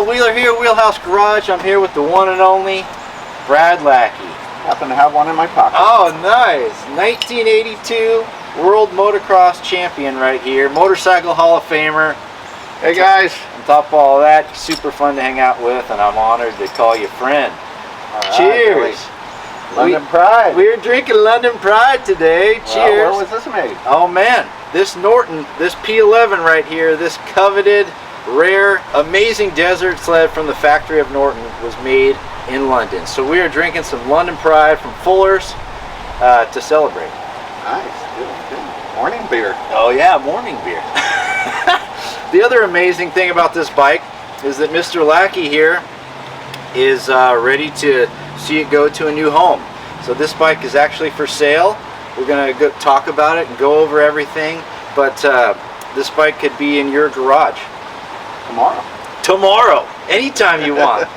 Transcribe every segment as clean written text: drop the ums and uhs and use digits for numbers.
Wheeler here, Wheelhouse Garage. I'm here with the one and only Brad Lackey. Happen to have one in my pocket. Oh, nice. 1982 World Motocross Champion right here. Motorcycle Hall of Famer. Hey guys. On top of all that, super fun to hang out with, and I'm honored to call you friend. All right, cheers. London Pride. We're drinking London Pride today. Well, cheers. where was this made? Oh man, this Norton, this P11 right here, this coveted, rare, amazing desert sled from the factory of Norton was made in London. So we are drinking some London Pride from Fuller's to celebrate. Nice, good. Morning beer. Oh yeah, morning beer. The other amazing thing about this bike is that Mr. Lackey here is ready to see it go to a new home. So this bike is actually for sale. We're gonna go talk about it and go over everything, but this bike could be in your garage. Tomorrow, anytime you want.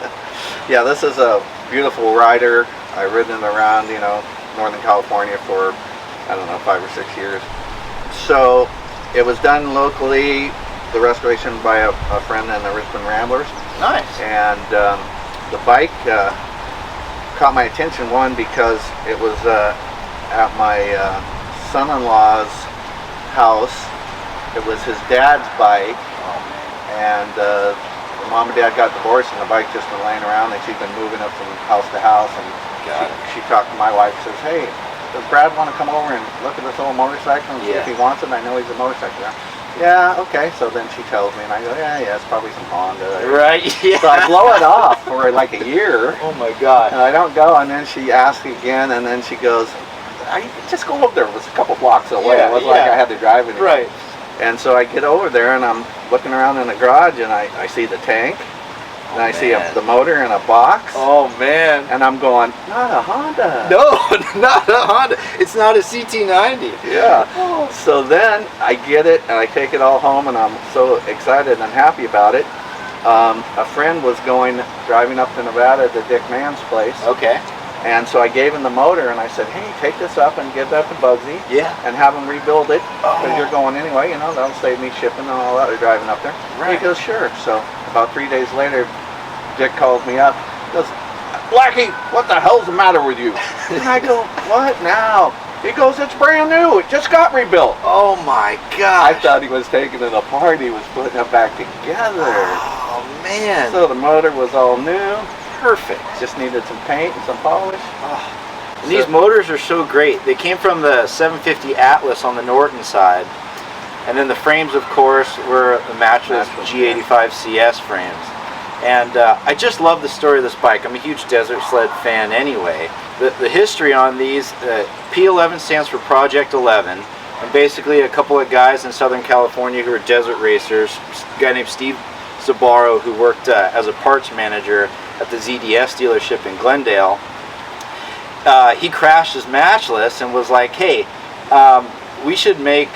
Yeah, this is a beautiful rider. I've ridden it around, Northern California for, I don't know, 5 or 6 years. So it was done locally, the restoration by a friend in the Richmond Ramblers. Nice. And the bike caught my attention, one, because it was at my son-in-law's house. It was his dad's bike. And mom and dad got divorced, and the bike just been laying around, and she's been moving up from house to house. And she talked to my wife and says, "Hey, does Brad want to come over and look at this old motorcycle and see if he wants it? I know he's a motorcycle guy." Yeah, okay. So then she tells me, and I go, yeah, it's probably some Honda. Right, yeah. So I blow it off for like a year. Oh my God. And I don't go, and then she asks again, and then she goes, "I just go over there." It was a couple blocks away. It wasn't like I had to drive it. Right. And so I get over there, and I'm looking around in the garage, and I see the tank, and I see the motor in a box. Oh man. And I'm going, not a Honda. No, not a Honda. It's not a CT90. Yeah. So then I get it, and I take it all home, and I'm so excited and happy about it. A friend was driving up to Nevada to Dick Mann's place. Okay. And so I gave him the motor, and I said, "Hey, take this up and give that to Bugsy. Yeah. And have him rebuild it, because you're going anyway, that'll save me shipping and all that, or driving up there." Right. He goes, "Sure." So about 3 days later, Dick calls me up. He goes, "Lackey, what the hell's the matter with you?" And I go, "What now?" He goes, "It's brand new. It just got rebuilt." Oh my God. I thought he was taking it apart. He was putting it back together. Oh man. So the motor was all new. Perfect. Just needed some paint and some polish. Oh. And these motors are so great. They came from the 750 Atlas on the Norton side, and then the frames, of course, were the matchless G85 CS frames. And I just love the story of this bike. I'm a huge desert sled fan anyway. The history on these, P11 stands for Project 11, and basically a couple of guys in Southern California who are desert racers, a guy named Steve Zabaro, who worked as a parts manager at the ZDS dealership in Glendale. He crashed his matchless and was like, "Hey, we should make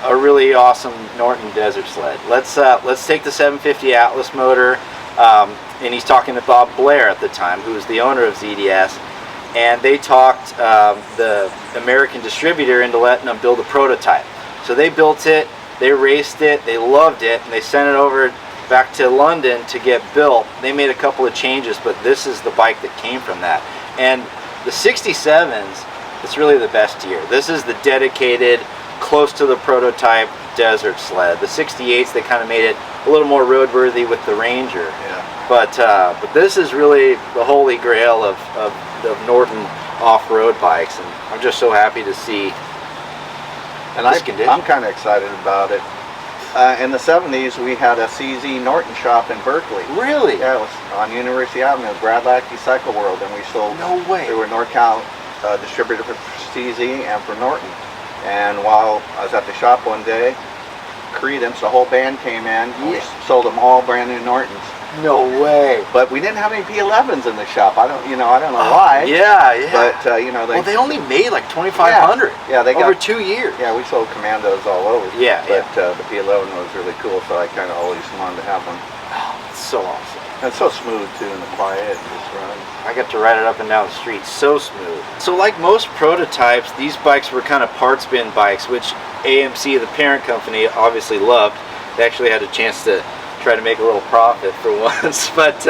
a really awesome Norton desert sled. Let's take the 750 Atlas motor," and he's talking to Bob Blair at the time, who was the owner of ZDS, and they talked the American distributor into letting them build a prototype. So they built it, they raced it, they loved it, and they sent it over back to London to get built. They made a couple of changes, but this is the bike that came from that. And the 67s, it's really the best year. This is the dedicated, close to the prototype desert sled. The 68s, they kind of made it a little more roadworthy with the Ranger. Yeah. But this is really the holy grail of Norton off-road bikes, and I'm just so happy to see this condition. I'm kind of excited about it. In the 70s, we had a CZ Norton shop in Berkeley. Really? Yeah, it was on University Avenue, Brad Lackey Cycle World, and we sold. No way. They were NorCal distributor for CZ and for Norton. And while I was at the shop one day, Credence, the whole band came in, and we sold them all brand new Nortons. No way. But we didn't have any P11s in the shop. I don't know why. Yeah, yeah. But they only made like 2,500. Yeah, they over got 2 years. Yeah, we sold Commandos all over. Yeah, but the P11 was really cool, so I kind of always wanted to have one. Oh, it's so awesome. And it's so smooth too in the quiet and just run. I got to ride it up and down the street, so smooth. So like most prototypes, these bikes were kind of parts bin bikes, which AMC, the parent company, obviously loved. They actually had a chance to try to make a little profit for once. But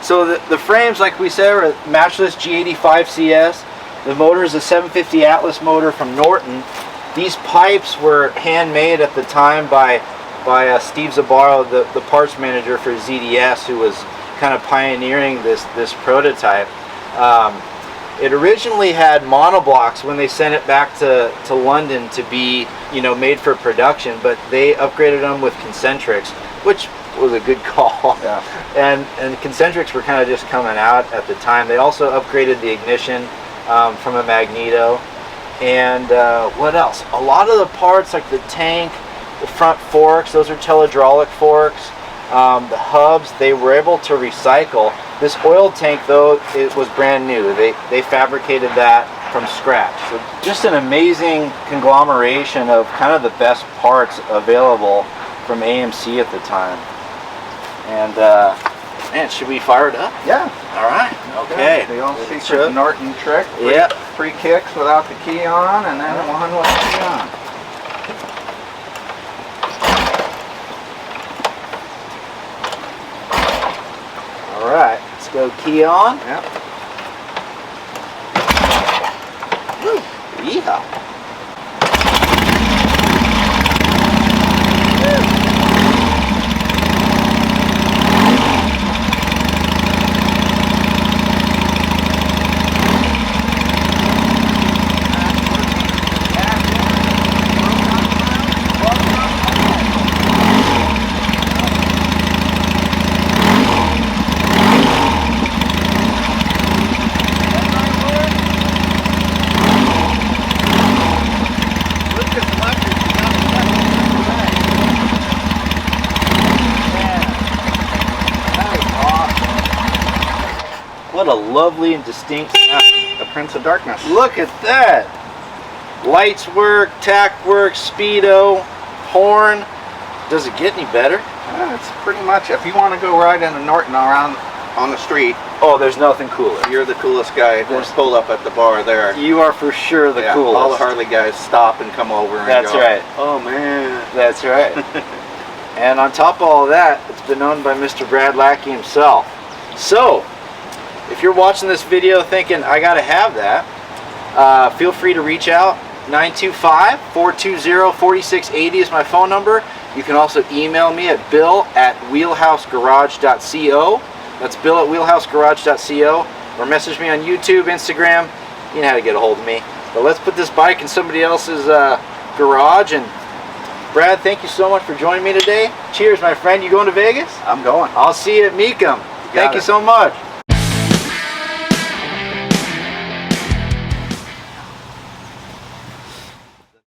so the frames, like we said, are matchless G85 CS. The motor is a 750 Atlas motor from Norton. These pipes were handmade at the time by Steve Zabaro, the parts manager for ZDS, who was kind of pioneering this prototype. It originally had monoblocks when they sent it back to London to be, you know, made for production, but they upgraded them with concentrics, which was a good call. Yeah. And concentrics were kind of just coming out at the time. They also upgraded the ignition from a magneto. And what else? A lot of the parts, like the tank, the front forks, those are telehydraulic forks. The hubs, they were able to recycle. This oil tank, though, it was brand new. They fabricated that from scratch. So just an amazing conglomeration of kind of the best parts available from AMC at the time. And man, should we fire it up? Yeah. All right. Okay. The old secret Norton trick. Yep. 3 kicks without the key on, and then 1 with the key on. All right. Let's go key on. Yep. Woo. Yeehaw. What a lovely and distinct sound. The Prince of Darkness. Look at that. Lights work, tack work, speedo, horn. Does it get any better? It's pretty much, if you want to go ride in a Norton around on the street. Oh, there's nothing cooler. You're the coolest guy. Just pull up at the bar there. You are for sure the coolest. All the Harley guys stop and come over and That's go, right. Oh man. That's right. And on top of all of that, it's been owned by Mr. Brad Lackey himself. So, if you're watching this video thinking, I gotta have that, feel free to reach out. 925-420-4680 is my phone number. You can also email me at bill@wheelhousegarage.co. That's bill@wheelhousegarage.co. Or message me on YouTube, Instagram. You know how to get a hold of me. But let's put this bike in somebody else's garage. And Brad, thank you so much for joining me today. Cheers, my friend. You going to Vegas? I'm going. I'll see you at Mecum. Thank you so much.